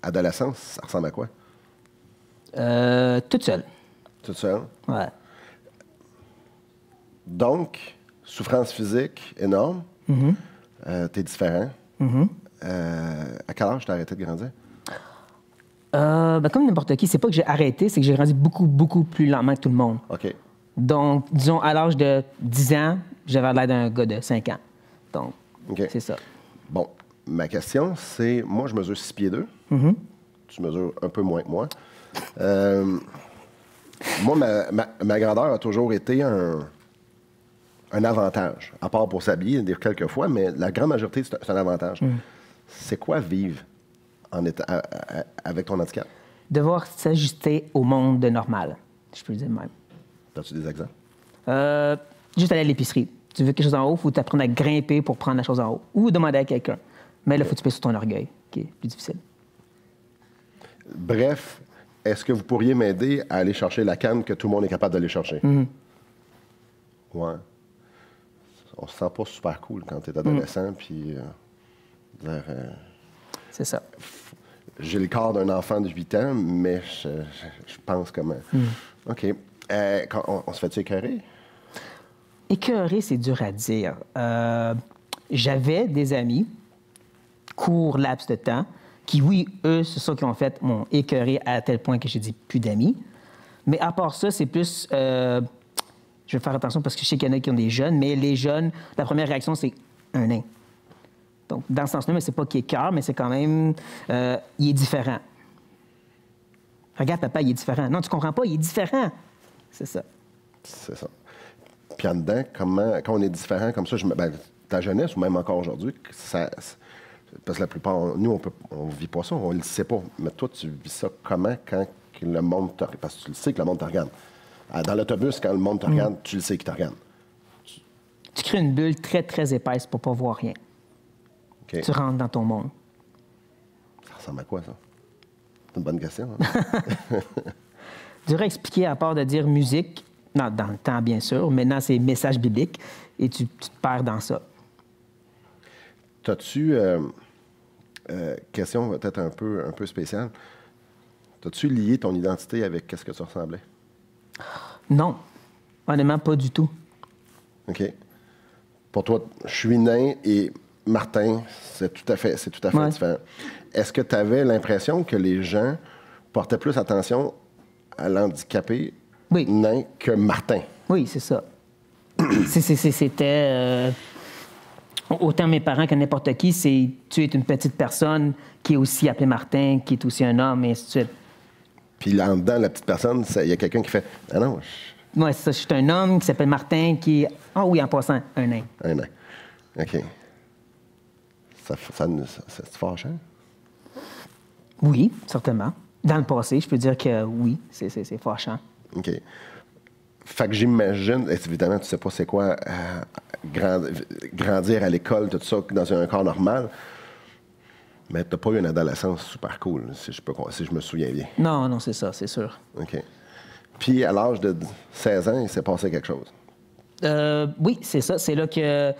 adolescence, ça ressemble à quoi? Toute seule. Toute seule? Ouais. Donc, souffrance physique énorme. T'es différent. À quel âge t'as arrêté de grandir? Comme n'importe qui, c'est pas que j'ai arrêté, c'est que j'ai grandi beaucoup, beaucoup plus lentement que tout le monde. OK. Donc, disons, à l'âge de 10 ans, j'avais l'air d'un gars de 5 ans. Donc, c'est ça. Bon, ma question, c'est... Moi, je mesure 6 pieds 2. Tu mesures un peu moins que moi. Moi, ma grandeur a toujours été un avantage, à part pour s'habiller, dire quelques fois, mais la grande majorité, c'est un avantage. C'est quoi vivre avec ton handicap? Devoir s'ajuster au monde normal, je peux le dire même. As-tu des exemples? Juste aller à l'épicerie. Tu veux quelque chose en haut, il faut t'apprendre à grimper pour prendre la chose en haut. Ou demander à quelqu'un. Mais là, il faut que tu pèses sur ton orgueil, qui est plus difficile. Bref, est-ce que vous pourriez m'aider à aller chercher la canne que tout le monde est capable d'aller chercher? Ouais. On se sent pas super cool quand tu es adolescent, puis... c'est ça. J'ai le corps d'un enfant de 8 ans, mais je pense comme... OK. On se fait-tu écœurer? Écœurer, c'est dur à dire. J'avais des amis, court laps de temps, qui, oui, eux, c'est ça qu'ils ont fait, m'ont écœuré à tel point que j'ai dit plus d'amis. Mais à part ça, c'est plus... je vais faire attention parce que je sais qu'il y en a qui ont des jeunes, mais les jeunes, la première réaction, c'est un nain. Donc, dans ce sens-là, mais c'est pas qu'il écœure, mais c'est quand même... il est différent. Regarde, papa, il est différent. Non, tu comprends pas, il est différent. C'est ça. C'est ça. Puis en dedans, quand on est différent comme ça, ta jeunesse, ou même encore aujourd'hui, parce que la plupart, nous, on vit pas ça, on le sait pas. Mais toi, tu vis ça comment quand le monde te regarde? Parce que tu le sais que le monde te regarde. Dans l'autobus, quand le monde te regarde, tu le sais qu'il te regarde. Tu crées une bulle très, très épaisse pour pas voir rien. Okay. Tu rentres dans ton monde. Ça ressemble à quoi, ça? C'est une bonne question. Hein? Dur à expliquer à part de dire musique, non, dans le temps, bien sûr. Maintenant, c'est message biblique et tu te perds dans ça. T'as-tu... question peut-être un peu spéciale. T'as-tu lié ton identité avec qu'est-ce que tu ressemblais? Non. Honnêtement, pas du tout. OK. Pour toi, je suis nain et Martin, c'est tout à fait différent. Est-ce que tu avais l'impression que les gens portaient plus attention à l'handicapé nain que Martin? Oui, c'est ça. C'était... autant mes parents que n'importe qui, c'est tu es une petite personne qui est aussi appelée Martin, qui est aussi un homme, et ainsi de suite. Puis là, en dedans, la petite personne, il y a quelqu'un qui fait « Ah non, oui, c'est ça. Je suis un homme qui s'appelle Martin, qui est... Ah oui, en passant, un nain. Un nain. OK. C'est fâchant? Oui, certainement. Dans le passé, je peux dire que oui, c'est fâchant. OK. Fait que j'imagine, évidemment, tu sais pas c'est quoi grandir à l'école, tout ça, dans un corps normal, mais t'as pas eu une adolescence super cool, si je me souviens bien. Non, c'est ça, c'est sûr. OK. Puis, à l'âge de 16 ans, il s'est passé quelque chose. Oui, c'est ça. C'est là que,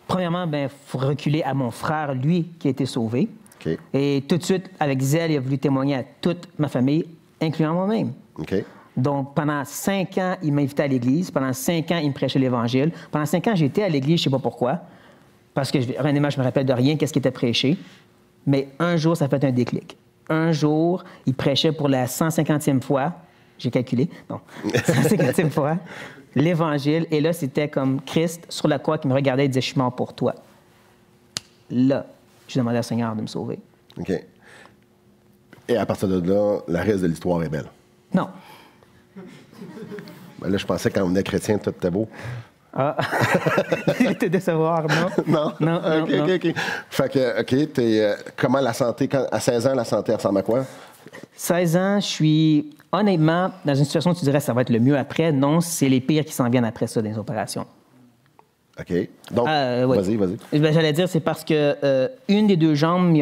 premièrement, il faut reculer à mon frère, lui, qui a été sauvé. OK. Et tout de suite, avec zèle, il a voulu témoigner à toute ma famille, incluant moi-même. OK. Donc, pendant 5 ans, il m'invitait à l'église. Pendant 5 ans, il me prêchait l'Évangile. Pendant 5 ans, j'étais à l'église, je ne sais pas pourquoi. Parce que, honnêtement, je me rappelle de rien, qu'est-ce qui était prêché. Mais un jour, ça a fait un déclic. Un jour, il prêchait pour la 150e fois. J'ai calculé. Non. 150e fois. L'Évangile. Et là, c'était comme Christ sur la croix qui me regardait et disait « Je suis mort pour toi ». Là, j'ai demandé au Seigneur de me sauver. OK. Et à partir de là, le reste de l'histoire est belle. Non. Ben là, je pensais que quand on est chrétien, tout était beau. Ah. Il était décevoir, non? Non? OK. Fait que, OK, comment la santé, à 16 ans, la santé ressemble à quoi? 16 ans, je suis honnêtement dans une situation où tu dirais que ça va être le mieux après. Non, c'est les pires qui s'en viennent après ça, dans les opérations. OK. Donc, oui. Vas-y. J'allais dire, c'est parce que une des deux jambes,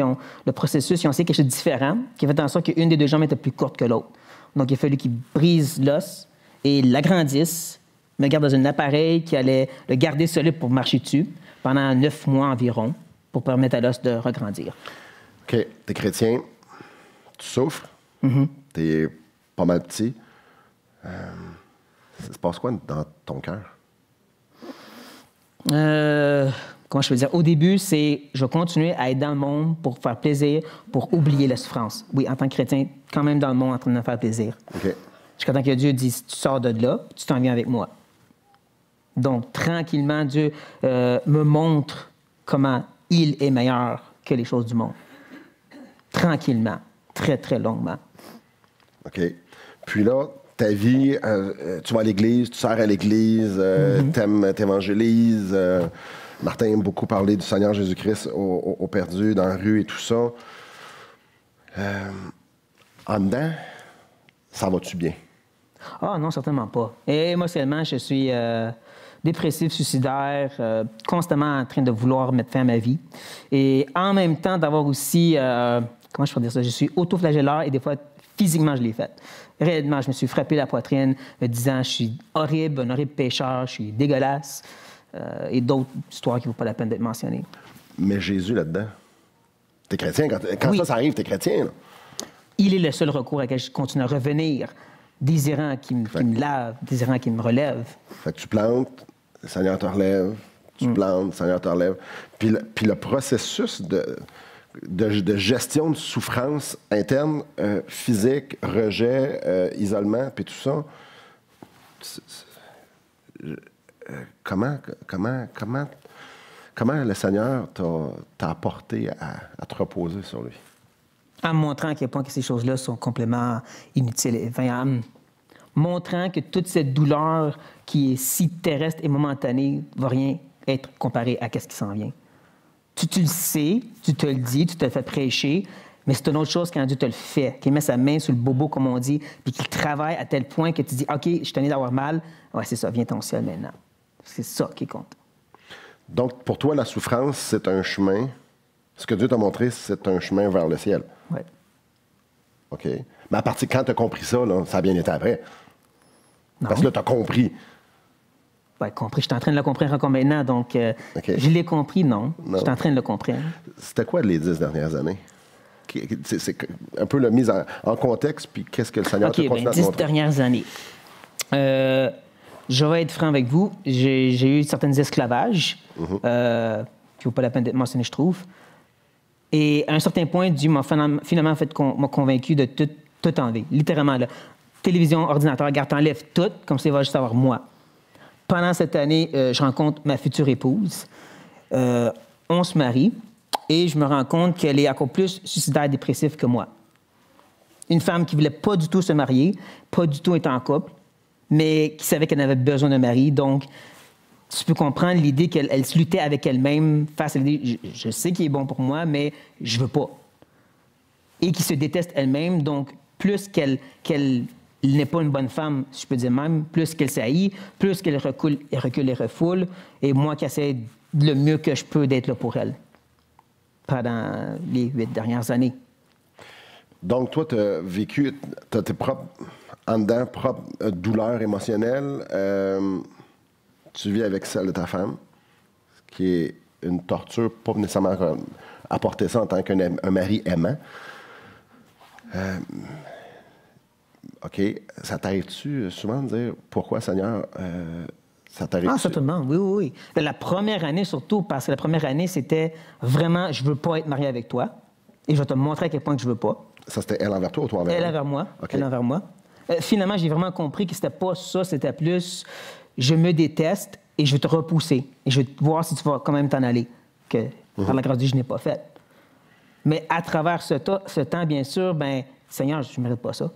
le processus, ils ont essayé quelque chose de différent, qui a fait en sorte qu'une des deux jambes était plus courte que l'autre. Donc, il a fallu qu'ils brisent l'os et l'agrandissent, me gardent dans un appareil qui allait le garder solide pour marcher dessus pendant 9 mois environ, pour permettre à l'os de regrandir. OK. T'es chrétien. tu souffres, tu es pas mal petit. Ça se passe quoi dans ton cœur? Comment je peux dire? Au début, c'est je vais continuer à être dans le monde pour faire plaisir, pour oublier la souffrance. Oui, en tant que chrétien, quand même dans le monde en train de me faire plaisir. OK. Jusqu'à temps que Dieu dise, tu sors de là, tu t'en viens avec moi. Donc, tranquillement, Dieu me montre comment il est meilleur que les choses du monde. Tranquillement, très, très longuement. OK. Puis là, ta vie, tu vas à l'église, tu sers à l'église, t'évangélises. Martin aime beaucoup parler du Seigneur Jésus-Christ aux perdus dans la rue et tout ça. En dedans, ça va-tu bien? Ah non, certainement pas. Et émotionnellement, je suis dépressif, suicidaire, constamment en train de vouloir mettre fin à ma vie. Et en même temps, d'avoir aussi, comment je peux dire ça, je suis autoflagelleur et des fois, physiquement, je l'ai fait. Réellement, je me suis frappé la poitrine, me disant je suis horrible, un horrible pécheur, je suis dégueulasse, et d'autres histoires qui ne vaut pas la peine d'être mentionnées. Mais Jésus, là-dedans, t'es chrétien. Quand Oui. ça arrive, t'es chrétien, là. Il est le seul recours à lequel je continue à revenir, désirant qu'il me lave, désirant qu'il me relève. Fait que tu plantes, le Seigneur te relève, tu plantes, le Seigneur te relève. Puis le processus de gestion de souffrance interne, physique, rejet, isolement, puis tout ça, comment le Seigneur t'a apporté à te reposer sur lui? En me montrant à quel point que ces choses-là sont complètement inutiles. Enfin, en montrant que toute cette douleur qui est si terrestre et momentanée ne va rien être comparée à ce qui s'en vient. Tu le sais, tu te le dis, tu te le fais prêcher, mais c'est une autre chose quand Dieu te le fait, qu'il met sa main sur le bobo, comme on dit, puis qu'il travaille à tel point que tu dis « OK, je suis tanné d'avoir mal. Ouais, c'est ça, viens ton ciel maintenant. » C'est ça qui compte. Donc, pour toi, la souffrance, c'est un chemin. Ce que Dieu t'a montré, c'est un chemin vers le ciel. Oui. OK. Mais à partir quand tu as compris ça, là, ça a bien été après. Non. Parce que là, tu as compris. Oui, compris. Je suis en train de le comprendre encore maintenant, donc je l'ai compris, non. Je suis en train de le comprendre. C'était quoi les 10 dernières années? C'est un peu la mise en contexte, puis qu'est-ce que le Seigneur te continue à te 10 montrer? dernières années. Je vais être franc avec vous. J'ai eu certains esclavages, qui ne vaut pas la peine d'être mentionné, je trouve. Et à un certain point, Dieu m'a finalement m'a convaincu de tout enlever. Littéralement, là. Télévision, ordinateur, garde, t'enlèves tout, comme ça, il va juste avoir moi. Pendant cette année, je rencontre ma future épouse. On se marie et je me rends compte qu'elle est encore plus suicidaire, dépressive que moi. Une femme qui ne voulait pas du tout se marier, pas du tout être en couple, mais qui savait qu'elle avait besoin d'un mari. Donc, tu peux comprendre l'idée qu'elle se luttait avec elle-même face à l'idée « je sais qu'il est bon pour moi, mais je veux pas ». Et qui se déteste elle-même. Donc, plus qu'elle n'est pas une bonne femme, si je peux dire même, plus qu'elle s'haït, plus qu'elle recule et refoule, et moi qui essaie le mieux que je peux d'être là pour elle pendant les 8 dernières années. Donc, toi, tu as vécu, tu as tes propres, en dedans, propres douleurs émotionnelles. Tu vis avec celle de ta femme, ce qui est une torture, pas nécessairement apporter ça en tant qu'un mari aimant. OK. Ça t'arrive-tu souvent de dire pourquoi, Seigneur, ça t'arrive-tu? Ah, certainement, oui. La première année, surtout, parce que la première année, c'était vraiment, je veux pas être marié avec toi et je vais te montrer à quel point que je veux pas. Ça, c'était elle envers toi ou toi envers elle? Elle envers moi. Okay. Elle envers moi. Finalement, j'ai vraiment compris que c'était pas ça, c'était plus, je me déteste et je vais te repousser et je vais voir si tu vas quand même t'en aller, que par la grâce de Dieu, je n'ai pas fait. Mais à travers ce temps, bien sûr, Seigneur, je ne mérite pas ça.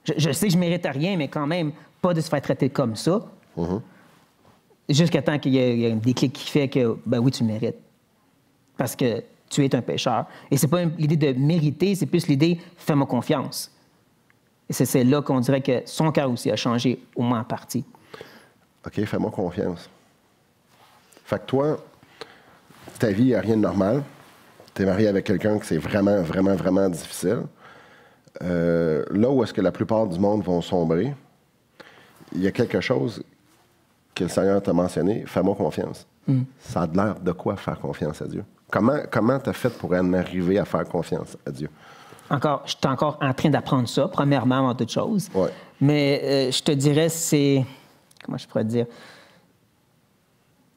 Je sais que je ne mérite rien, mais quand même, pas de se faire traiter comme ça. Jusqu'à temps qu'il y ait un déclic qui fait que, oui, tu le mérites. Parce que tu es un pécheur. Et c'est pas l'idée de mériter, c'est plus l'idée « fais-moi confiance ». Et c'est là qu'on dirait que son cœur aussi a changé, au moins en partie. OK, fais-moi confiance. Fait que toi, ta vie, il n'y a rien de normal. Tu es marié avec quelqu'un que c'est vraiment, vraiment, vraiment difficile. Là où est-ce que la plupart du monde vont sombrer, il y a quelque chose que le Seigneur t'a mentionné, fais-moi confiance. Ça a l'air de quoi faire confiance à Dieu? Comment tu as fait pour en arriver à faire confiance à Dieu? encore, je suis encore en train d'apprendre ça, premièrement, avant toute chose. Ouais. Mais je te dirais, c'est... Comment je pourrais te dire?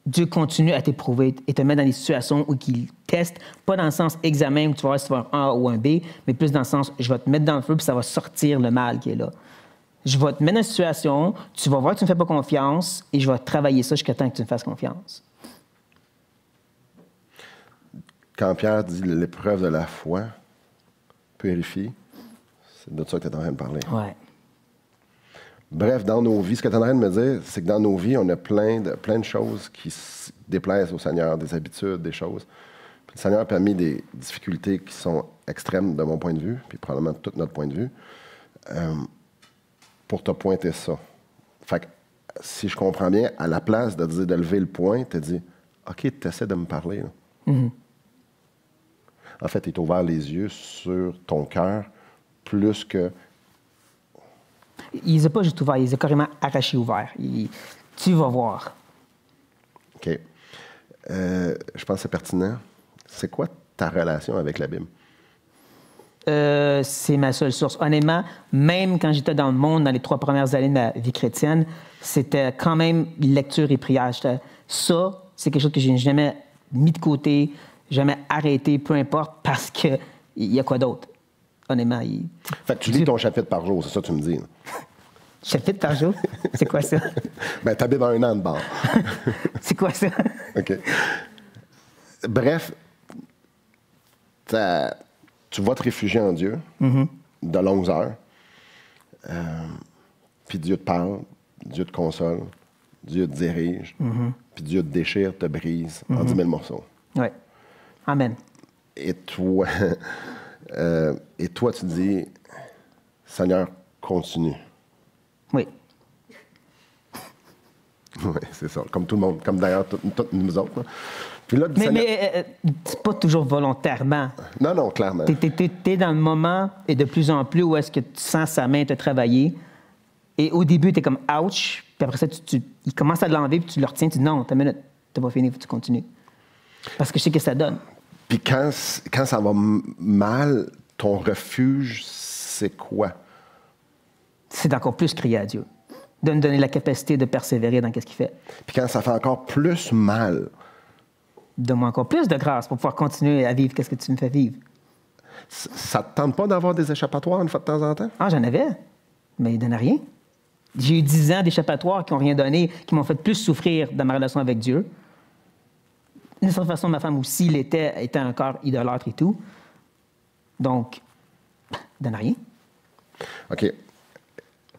Dieu continue à t'éprouver et te mettre dans des situations où il teste, pas dans le sens examen où tu vas voir si tu vas un A ou un B, mais plus dans le sens, je vais te mettre dans le feu puis ça va sortir le mal qui est là. Je vais te mettre dans une situation, tu vas voir que tu ne me fais pas confiance et je vais travailler ça jusqu'à temps que tu me fasses confiance. Quand Pierre dit l'épreuve de la foi purifie, c'est de ça que tu es en train de parler. Ouais. Bref, dans nos vies, ce que tu es en train de me dire, c'est que dans nos vies, on a plein de choses qui se déplaisent au Seigneur, des habitudes, des choses. Puis le Seigneur a permis des difficultés qui sont extrêmes de mon point de vue, puis probablement de tout notre point de vue, pour te pointer ça. Fait que, si je comprends bien, à la place de dire de lever le poing, tu dis « OK, tu essaies de me parler. » En fait, il t'a ouvert les yeux sur ton cœur plus que... Il les a pas juste ouverts, il les a carrément arrachés ouverts. Tu vas voir. OK. Je pense que c'est pertinent. C'est quoi ta relation avec la Bible? C'est ma seule source. Honnêtement, même quand j'étais dans le monde, dans les 3 premières années de ma vie chrétienne, c'était quand même lecture et prière. Ça, c'est quelque chose que je n'ai jamais mis de côté, jamais arrêté, peu importe, parce qu'il y a quoi d'autre? Honnêtement. Fait que tu lis ton chapitre par jour, c'est ça que tu me dis. Là. Chapitre par jour? C'est quoi ça? Ben, t'habites dans un an de bord. C'est quoi ça? OK. Bref, tu vas te réfugier en Dieu de longues heures. Puis Dieu te parle, Dieu te console, Dieu te dirige, puis Dieu te déchire, te brise en 10 000 morceaux. Oui. Amen. Et toi, tu dis, Seigneur, continue. Oui. Oui, c'est ça. Comme tout le monde, comme d'ailleurs toutes nous autres. Là. Puis là, mais c'est pas toujours volontairement. Non, clairement. T'es dans le moment et de plus en plus où est-ce que tu sens sa main te travailler. Et au début, t'es comme « ouch », puis après ça, il commence à l'enlever, puis tu le retiens, tu dis « non, t'as une minute, t'as pas fini, faut que tu continues ». Parce que je sais que ça donne. Puis quand ça va mal, ton refuge, c'est quoi? C'est encore plus crier à Dieu. De nous donner la capacité de persévérer dans ce qu'il fait. Puis quand ça fait encore plus mal... Donne-moi encore plus de grâce pour pouvoir continuer à vivre ce que tu me fais vivre. Ça ne te tente pas d'avoir des échappatoires une fois de temps en temps? Ah, j'en avais, mais il ne donnait rien. J'ai eu 10 ans d'échappatoires qui n'ont rien donné, qui m'ont fait plus souffrir dans ma relation avec Dieu. D'une certaine façon, ma femme aussi était un corps idolâtre et tout. Donc, il ne donne rien. OK.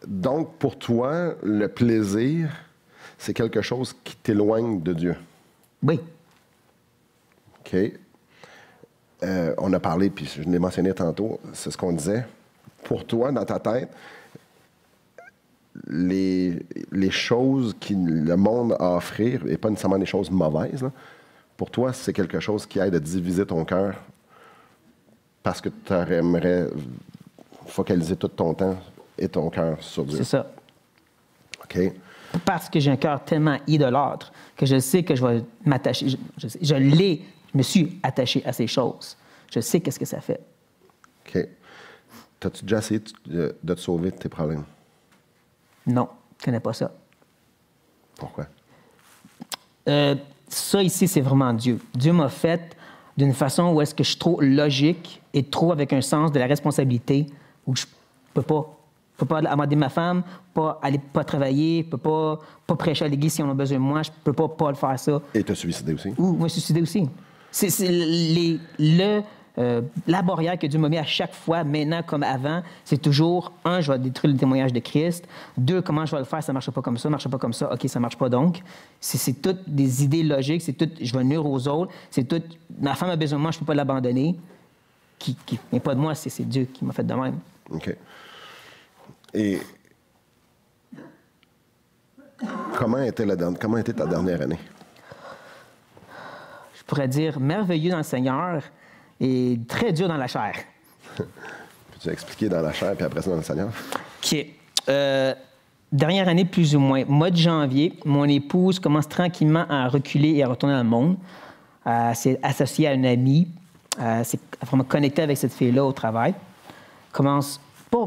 Donc, pour toi, le plaisir, c'est quelque chose qui t'éloigne de Dieu. Oui. OK. On a parlé, puis je l'ai mentionné tantôt, c'est ce qu'on disait. Pour toi, dans ta tête, les choses que le monde a à offrir, et pas nécessairement des choses mauvaises, là, pour toi, c'est quelque chose qui aide à diviser ton cœur parce que tu aimerais focaliser tout ton temps et ton cœur sur Dieu. C'est ça. OK. Parce que j'ai un cœur tellement idolâtre que je sais que je vais m'attacher. Je me suis attaché à ces choses. Je sais qu'est-ce que ça fait. OK. T'as-tu déjà essayé de te sauver de tes problèmes? Non, je ne connais pas ça. Pourquoi? Ça ici, c'est vraiment Dieu. Dieu m'a fait d'une façon où est-ce que je suis trop logique et trop avec un sens de la responsabilité où je peux pas amender ma femme, pas travailler, pas prêcher à l'église si on a besoin de moi, je peux pas le faire ça. Et te suicider aussi? Ou me suicider aussi. C'est la barrière que Dieu m'a mis à chaque fois, maintenant comme avant, c'est toujours, 1, je vais détruire le témoignage de Christ. 2, comment je vais le faire, ça ne marche pas comme ça, OK, ça ne marche pas donc. C'est toutes des idées logiques, c'est tout, je vais nuire aux autres, c'est tout, ma femme a besoin de moi, je ne peux pas l'abandonner. Mais pas de moi, c'est Dieu qui m'a fait de même. OK. Et comment était ta dernière année? Je pourrais dire merveilleux dans le Seigneur et très dur dans la chair. Peux-tu expliquer dans la chair puis après ça dans le Seigneur? OK. Dernière année, plus ou moins, mois de janvier, mon épouse commence tranquillement à reculer et à retourner dans le monde. Elle s'est associée à une amie. Elle s'est vraiment connectée avec cette fille-là au travail. commence pas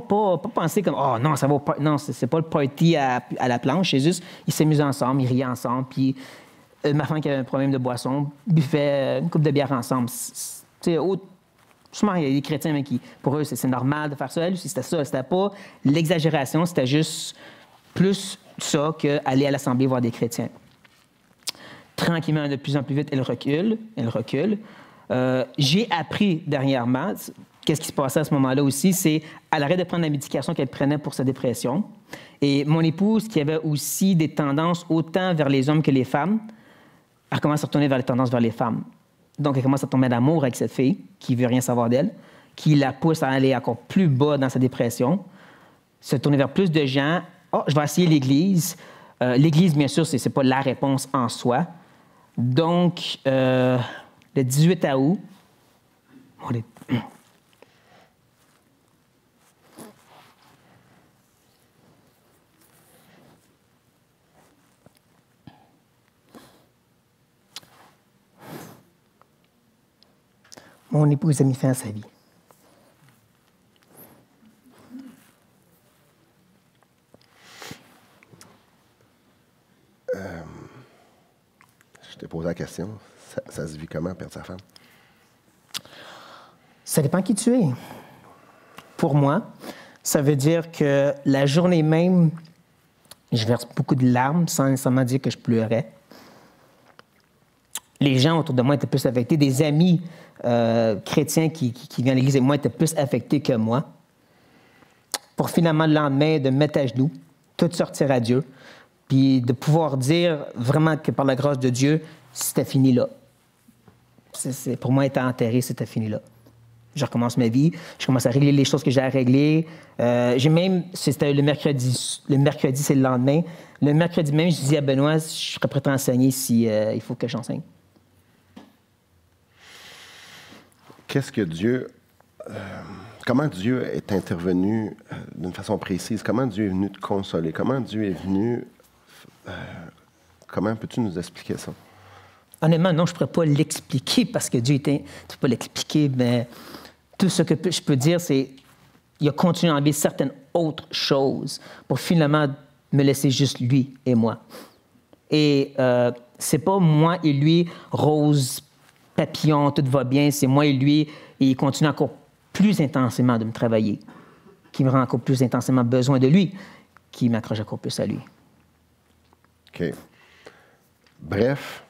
penser comme oh non, ça va pas. Non, c'est pas le party à la planche, c'est juste ils s'amusent ensemble, ils rient ensemble, puis ma femme qui avait un problème de boisson buvait une coupe de bière ensemble. Souvent, il y a des chrétiens mais qui, pour eux, c'est normal de faire ça. Elle aussi, c'était ça. C'était pas l'exagération, c'était juste plus ça qu'aller à l'assemblée voir des chrétiens. Tranquillement, de plus en plus vite, elle recule. J'ai appris dernièrement, qu'est-ce qui se passait à ce moment-là aussi, c'est qu'elle arrête de prendre la médication qu'elle prenait pour sa dépression. Et mon épouse, qui avait aussi des tendances autant vers les hommes que les femmes, elle commence à retourner vers les tendances vers les femmes. Donc, elle commence à tomber d'amour avec cette fille qui ne veut rien savoir d'elle, qui la pousse à aller encore plus bas dans sa dépression, se tourner vers plus de gens. « Oh, je vais essayer l'Église. » L'Église, bien sûr, ce n'est pas la réponse en soi. Donc, le 18 août, mon épouse a mis fin à sa vie. Je t'ai posé la question. Ça se vit comment, perdre sa femme? Ça dépend qui tu es. Pour moi, ça veut dire que la journée même, je verse beaucoup de larmes sans nécessairement dire que je pleurais. Les gens autour de moi étaient plus affectés. Des amis chrétiens qui viennent à l'église et moi étaient plus affectés que moi. Pour finalement, le lendemain, de me mettre à genoux, tout sortir à Dieu, puis de pouvoir dire vraiment que par la grâce de Dieu, c'était fini là. Pour moi, être enterré, c'était fini là. Je recommence ma vie, je commence à régler les choses que j'ai à régler. C'était le mercredi, c'est le lendemain. Le mercredi même, je dis à Benoît, je serais prêt à enseigner il faut que j'enseigne. Qu'est-ce que Dieu... comment Dieu est intervenu d'une façon précise? Comment Dieu est venu te consoler? Comment Dieu est venu... comment peux-tu nous expliquer ça? Honnêtement, non, je ne pourrais pas l'expliquer parce que Dieu était... Tu ne peux pas l'expliquer, mais tout ce que je peux dire, c'est qu'il a continué à enlever certaines autres choses pour finalement me laisser juste lui et moi. Et c'est pas moi et lui, rose, papillon, tout va bien, c'est moi et lui, et il continue encore plus intensément de me travailler, qui me rend encore plus intensément besoin de lui, qui m'accroche encore plus à lui. OK. Bref,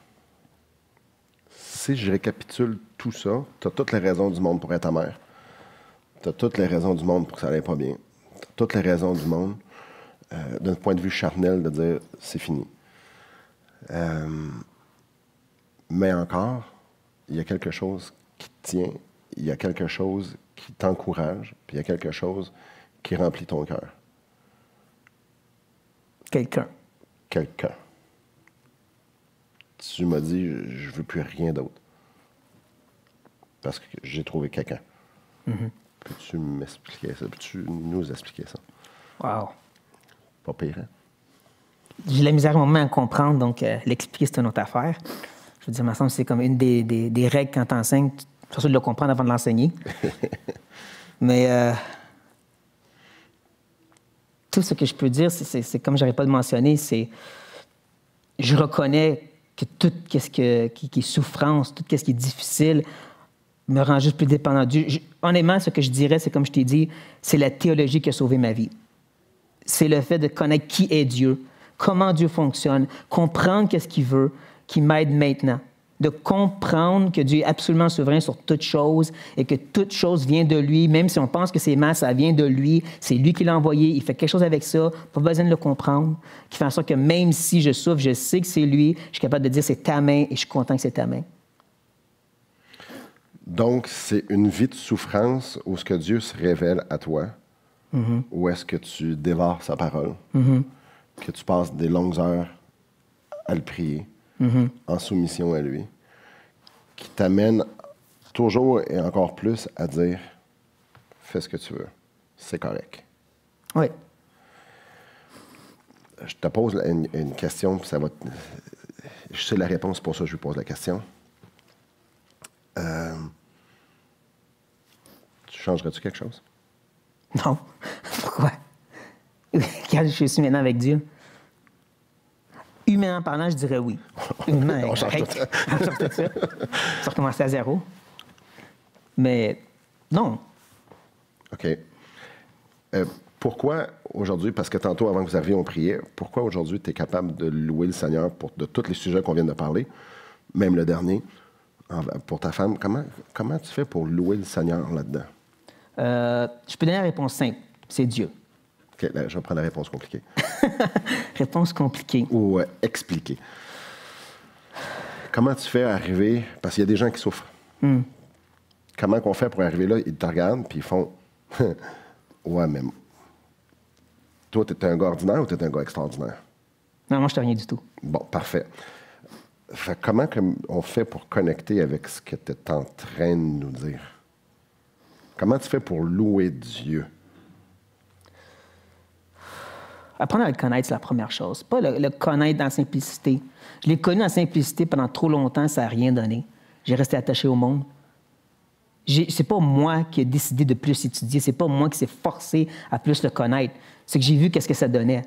si je récapitule tout ça, tu as toutes les raisons du monde pour être amer. Tu as toutes les raisons du monde pour que ça n'aille pas bien. Tu as toutes les raisons du monde, d'un point de vue charnel, de dire c'est fini. Mais encore, il y a quelque chose qui te tient, il y a quelque chose qui t'encourage, puis il y a quelque chose qui remplit ton cœur. Quelqu'un. Tu m'as dit, je ne veux plus rien d'autre. Parce que j'ai trouvé quelqu'un. Mm-hmm. Peux-tu m'expliquer ça? Peux-tu nous expliquer ça? Wow. Pas pire, hein? J'ai la misère au moment à comprendre, donc l'expliquer, c'est une autre affaire. Je veux dire, il me semble que c'est comme une des règles quand tu enseignes. C'est sûr de le comprendre avant de l'enseigner. Mais tout ce que je peux dire, c'est comme je n'arrête pas de mentionner, c'est je reconnais que tout ce qui est souffrance, tout ce qui est difficile, me rend juste plus dépendant de Dieu. Honnêtement, ce que je dirais, c'est comme je t'ai dit, c'est la théologie qui a sauvé ma vie. C'est le fait de connaître qui est Dieu, comment Dieu fonctionne, comprendre qu'est-ce qu'il veut, qui m'aide maintenant. De comprendre que Dieu est absolument souverain sur toute chose et que toute chose vient de lui, même si on pense que c'est mal, ça vient de lui, c'est lui qui l'a envoyé, il fait quelque chose avec ça, pas besoin de le comprendre, qui fait en sorte que même si je souffre, je sais que c'est lui, je suis capable de dire c'est ta main et je suis content que c'est ta main. Donc, c'est une vie de souffrance où ce que Dieu se révèle à toi, où est-ce que tu dévores sa parole, que tu passes des longues heures à le prier, en soumission à lui, qui t'amène toujours et encore plus à dire « Fais ce que tu veux, c'est correct. » Oui. Je te pose une question, puis ça va... Je sais la réponse, pour ça je lui pose la question. Tu changerais-tu quelque chose? Non. Pourquoi? Quand je suis maintenant avec Dieu. Humainement parlant, je dirais oui. Humainement, On change tout ça. On change tout ça. Ça recommencer à zéro. Mais non. OK. Pourquoi aujourd'hui, parce que tantôt, avant que vous arriviez, on priait, pourquoi aujourd'hui tu es capable de louer le Seigneur de tous les sujets qu'on vient de parler, même le dernier, pour ta femme? Comment tu fais pour louer le Seigneur là-dedans? Je peux donner la réponse simple. C'est Dieu. OK, là, je vais prendre la réponse compliquée. Réponse compliquée. Ou expliquée. Comment tu fais arriver... Parce qu'il y a des gens qui souffrent. Comment qu'on fait pour arriver là? Ils te regardent, puis ils font... Ouais, mais... Toi, tu es un gars ordinaire ou tu es un gars extraordinaire? Non, moi, je ne rien du tout. Bon, parfait. Fait, comment on fait pour connecter avec ce que tu es en train de nous dire? Comment tu fais pour louer Dieu? Apprendre à le connaître, c'est la première chose. Pas le connaître dans la simplicité. Je l'ai connu en simplicité pendant trop longtemps, ça n'a rien donné. J'ai resté attaché au monde. C'est pas moi qui ai décidé de plus étudier, c'est pas moi qui s'est forcé à plus le connaître. C'est que j'ai vu qu'est-ce que ça donnait.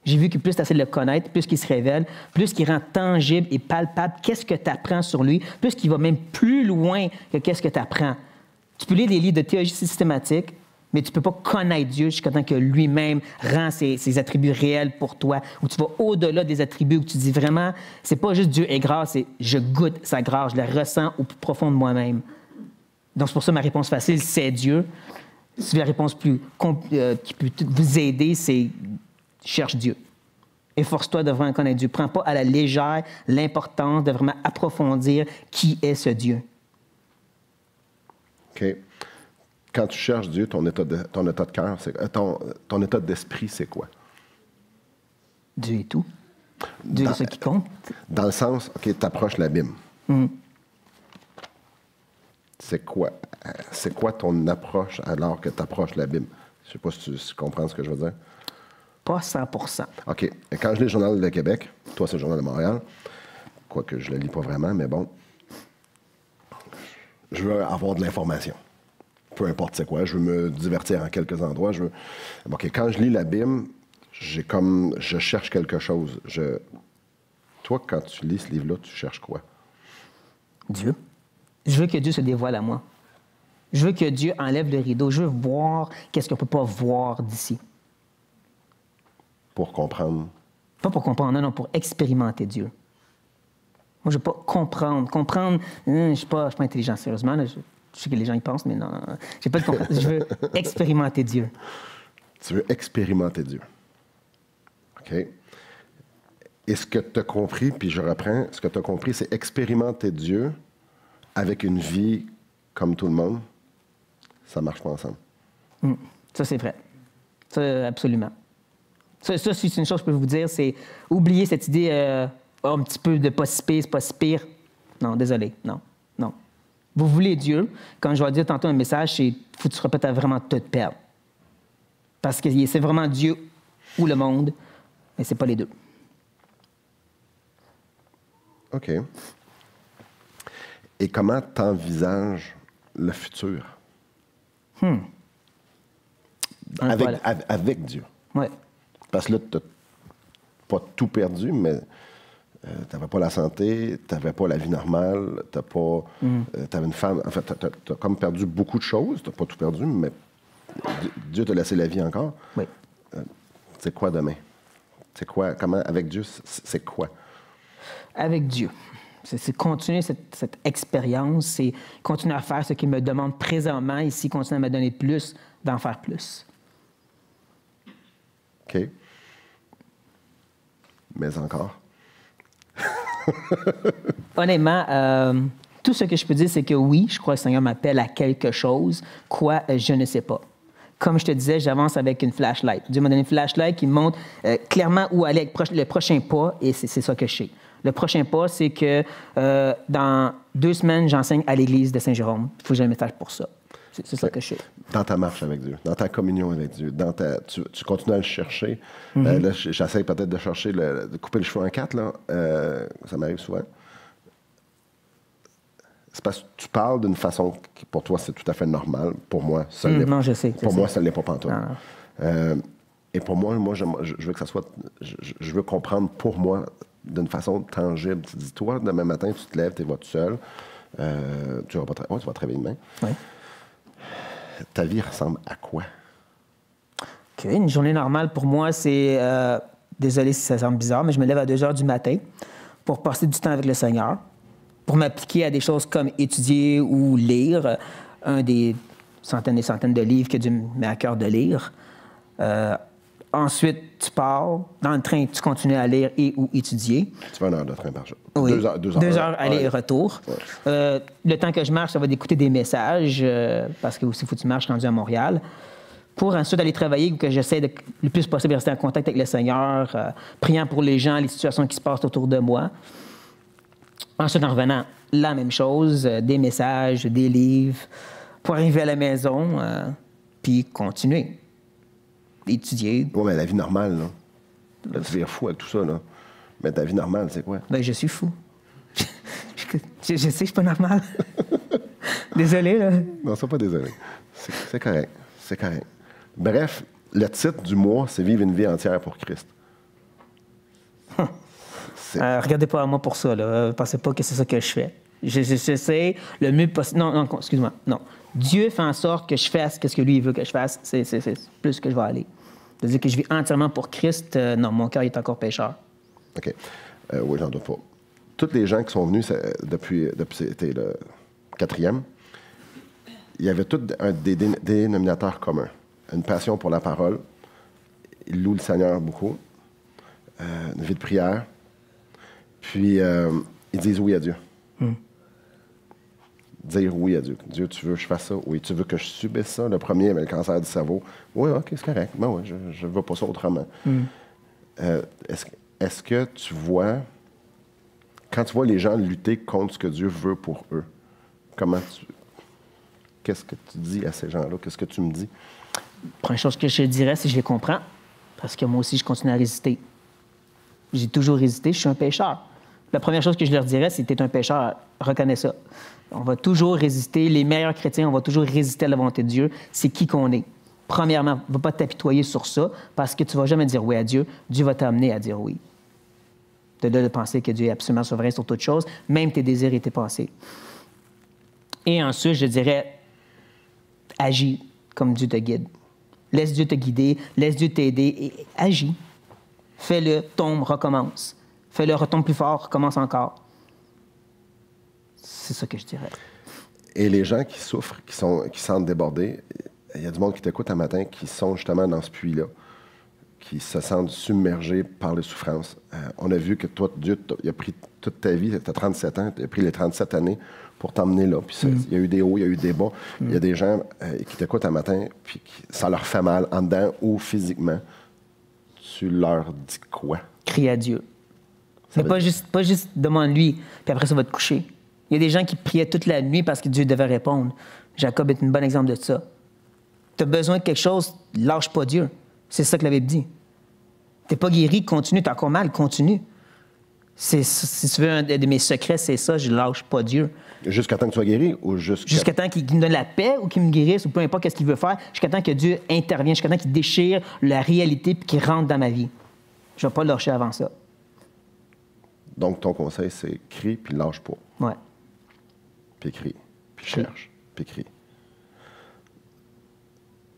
J'ai vu que plus tu essaies de le connaître, plus qu'il se révèle, plus qu'il rend tangible et palpable qu'est-ce que tu apprends sur lui, plus qu'il va même plus loin que qu'est-ce que tu apprends. Tu peux lire des livres de théologie systématique, mais tu ne peux pas connaître Dieu jusqu'à temps que lui-même rend ses attributs réels pour toi, où tu vas au-delà des attributs, où tu dis vraiment, c'est pas juste Dieu est grâce, c'est je goûte sa grâce, je la ressens au plus profond de moi-même. Donc, c'est pour ça ma réponse facile, c'est Dieu. Si la réponse qui peut vous aider, c'est cherche Dieu. Efforce-toi de vraiment connaître Dieu. Prends pas à la légère l'importance de vraiment approfondir qui est ce Dieu. OK. Quand tu cherches Dieu, ton état de cœur, ton état d'esprit, c'est quoi? Dieu est tout. Dieu est ce qui compte. Dans le sens, OK, tu approches l'abîme. C'est quoi ton approche alors que tu approches l'abîme? Je ne sais pas si tu comprends ce que je veux dire. Pas 100%. OK. Et quand je lis le Journal de Québec, toi, c'est le Journal de Montréal, quoique je ne le lis pas vraiment, mais bon, je veux avoir de l'information. Peu importe c'est quoi, je veux me divertir en quelques endroits. OK, quand je lis l'abîme, je cherche quelque chose. Toi, quand tu lis ce livre-là, tu cherches quoi? Dieu. Je veux que Dieu se dévoile à moi. Je veux que Dieu enlève le rideau. Je veux voir qu'est-ce qu'on ne peut pas voir d'ici. Pour comprendre. Pas pour comprendre, non, pour expérimenter Dieu. Moi, je ne veux pas comprendre. Comprendre, je ne suis pas intelligent, sérieusement. Là, je sais que les gens y pensent, mais non. J'ai pas de comprendre. Je veux expérimenter Dieu. Tu veux expérimenter Dieu. OK. Et ce que tu as compris, puis je reprends, ce que tu as compris, c'est expérimenter Dieu avec une vie comme tout le monde. Ça ne marche pas ensemble. Ça, c'est vrai. Ça, absolument. Ça, c'est une chose que je peux vous dire, c'est oublier cette idée un petit peu de pas si pire, c'est pas si pire. Non, désolé, non. Vous voulez Dieu, comme je vais dire tantôt un message, c'est faut que tu sois prêt à vraiment tout perdre. Parce que c'est vraiment Dieu ou le monde, mais c'est pas les deux. OK. Et comment tu envisages le futur? Avec Dieu. Oui. Parce que là, tu n'as pas tout perdu, mais tu n'avais pas la santé, tu n'avais pas la vie normale, tu avais une femme. En fait, tu as comme perdu beaucoup de choses. Tu n'as pas tout perdu, mais Dieu t'a laissé la vie encore. Oui. C'est quoi demain? C'est quoi? Comment? Avec Dieu, c'est quoi? Avec Dieu. C'est continuer cette expérience, c'est continuer à faire ce qu'il me demande présentement, ici, continuer à me donner plus, d'en faire plus. OK. Mais encore? Honnêtement, tout ce que je peux dire, c'est que oui, je crois que le Seigneur m'appelle à quelque chose. Quoi, je ne sais pas. Comme je te disais, j'avance avec une flashlight. Dieu m'a donné une flashlight qui me montre clairement où aller avec le prochain pas, et c'est ça que je sais. Le prochain pas, c'est que dans 2 semaines, j'enseigne à l'église de Saint-Jérôme. Il faut que j'ai un message pour ça. C'est ça que je sais. Dans ta marche avec Dieu, dans ta communion avec Dieu, tu continues à le chercher. Là, j'essaie peut-être de chercher, de couper les cheveux en 4, là. Ça m'arrive souvent. c'est parce que tu parles d'une façon qui, pour toi, c'est tout à fait normal. Pour moi, ça l'est. Non, je sais. Pour moi, ça ne l'est pas pantoute. Et pour moi, je veux que ça soit... Je veux comprendre pour moi d'une façon tangible. Tu dis, toi, demain matin, tu te lèves, tu vas tout seul. Tu vas te réveiller demain. Oui. Ta vie ressemble à quoi? OK. Une journée normale, pour moi, c'est... désolé si ça semble bizarre, mais je me lève à 2 heures du matin pour passer du temps avec le Seigneur, pour m'appliquer à des choses comme étudier ou lire, un des centaines et centaines de livres que Dieu me met à cœur de lire. Ensuite, tu pars. Dans le train, tu continues à lire et ou étudier. Tu vas 1 heure de train par jour. Oui. 2 heures. Aller et retour. Ouais. Le temps que je marche, ça va d'écouter des messages, parce que aussi, il faut que tu marches rendu à Montréal. Pour ensuite aller travailler, que j'essaie de le plus possible rester en contact avec le Seigneur, priant pour les gens, les situations qui se passent autour de moi. Ensuite, en revenant, la même chose, des messages, des livres, pour arriver à la maison, puis continuer. Étudier. Oui, mais la vie normale, là. Là, tu vires fou avec tout ça, là. Mais ta vie normale, c'est quoi? Bien, je suis fou. je sais que je suis pas normal. Désolé, là. Non, sois pas désolé. C'est correct. C'est correct. Bref, le titre du mois, c'est « Vivre une vie entière pour Christ ». Regardez pas à moi pour ça, là. Pensez pas que c'est ça que je fais. J'essaie le mieux possible. Non, excuse-moi. Non. Dieu fait en sorte que je fasse ce que lui veut que je fasse. C'est plus que je vais aller. C'est-à-dire que je vis entièrement pour Christ. Non, mon cœur est encore pécheur. OK. Oui, j'en doute pas. Tous les gens qui sont venus depuis c'était le 4e, il y avait tous des dénominateurs communs. Une passion pour la parole. Ils louent le Seigneur beaucoup. Une vie de prière. Puis, ils disent oui à Dieu. Dire oui à Dieu. Dieu, tu veux que je fasse ça? Oui. Tu veux que je subisse ça? Le premier avait le cancer du cerveau. Oui, OK, c'est correct. Ben oui, je ne veux pas ça autrement. Est-ce que tu vois, quand tu vois les gens lutter contre ce que Dieu veut pour eux, qu'est-ce que tu dis à ces gens-là? Qu'est-ce que tu me dis? La première chose que je dirais, c'est que je les comprends, parce que moi aussi, je continue à résister. J'ai toujours résisté, je suis un pécheur. La première chose que je leur dirais, c'est que tu es un pécheur, reconnais ça. On va toujours résister, les meilleurs chrétiens, on va toujours résister à la volonté de Dieu. C'est qui qu'on est. Premièrement, ne va pas t'apitoyer sur ça, parce que tu ne vas jamais dire oui à Dieu. Dieu va t'amener à dire oui. De là de penser que Dieu est absolument souverain sur toute chose, même tes désirs et tes pensées. Et ensuite, je dirais, agis comme Dieu te guide. Laisse Dieu te guider, laisse Dieu t'aider et agis. Fais-le, tombe, recommence. Fais-le, retombe plus fort, recommence encore. C'est ça que je dirais. Et les gens qui souffrent, qui sentent débordés, il y a du monde qui t'écoute un matin qui sont justement dans ce puits-là, qui se sentent submergés par les souffrances. On a vu que toi, Dieu, il a pris toute ta vie, tu as 37 ans, tu as pris les 37 années pour t'emmener là. Puis il y a eu des hauts, il y a eu des bas. Il y a des gens qui t'écoutent un matin, puis ça leur fait mal, en dedans ou physiquement. Tu leur dis quoi? Crie à Dieu. Mais pas juste demande-lui, puis après ça va te coucher. Il y a des gens qui priaient toute la nuit parce que Dieu devait répondre. Jacob est un bon exemple de ça. Tu as besoin de quelque chose, lâche pas Dieu. C'est ça que la Bible dit. Tu n'es pas guéri, continue. Tu as encore mal, continue. Si tu veux un de mes secrets, c'est ça, je lâche pas Dieu. Jusqu'à temps que tu sois guéri ou jusqu'à temps qu'il me donne la paix ou qu'il me guérisse ou peu importe ce qu'il veut faire, jusqu'à temps que Dieu intervienne, jusqu'à temps qu'il déchire la réalité puis qu'il rentre dans ma vie. Je ne vais pas lâcher avant ça. Donc, ton conseil, c'est crie puis lâche pas. Ouais. Puis crie, puis cherche, puis crie.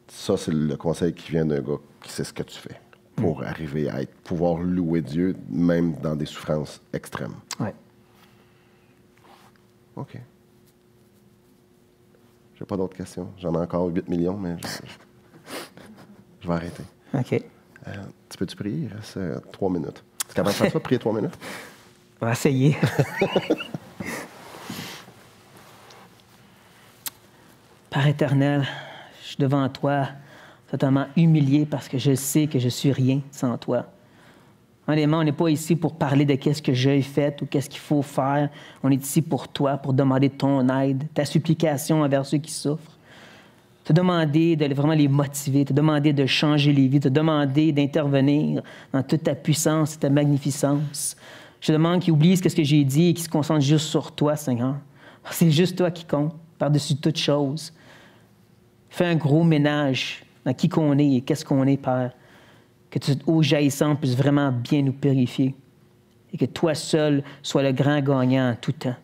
Ça, c'est le conseil qui vient d'un gars qui sait ce que tu fais pour arriver à pouvoir louer Dieu, même dans des souffrances extrêmes. Oui. OK. J'ai pas d'autres questions. J'en ai encore 8 millions, mais je vais arrêter. OK. Tu peux-tu prier? Il reste 3 minutes. Est-ce qu'avant de faire ça, prier 3 minutes? On va essayer. Père éternel, je suis devant toi, totalement humilié parce que je sais que je suis rien sans toi. Honnêtement, on n'est pas ici pour parler de qu'est-ce que j'ai fait ou qu'est-ce qu'il faut faire. On est ici pour toi, pour demander ton aide, ta supplication envers ceux qui souffrent. Te demander de vraiment les motiver, te demander de changer les vies, te demander d'intervenir dans toute ta puissance et ta magnificence. Je te demande qu'ils oublient ce que j'ai dit et qu'ils se concentrent juste sur toi, Seigneur. C'est juste toi qui compte, par-dessus toute chose. Fais un gros ménage dans qui qu'on est et qu'est-ce qu'on est, Père. Que toute eau jaillissante puisse vraiment bien nous purifier. Et que toi seul sois le grand gagnant en tout temps.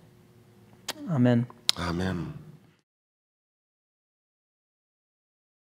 Amen. Amen.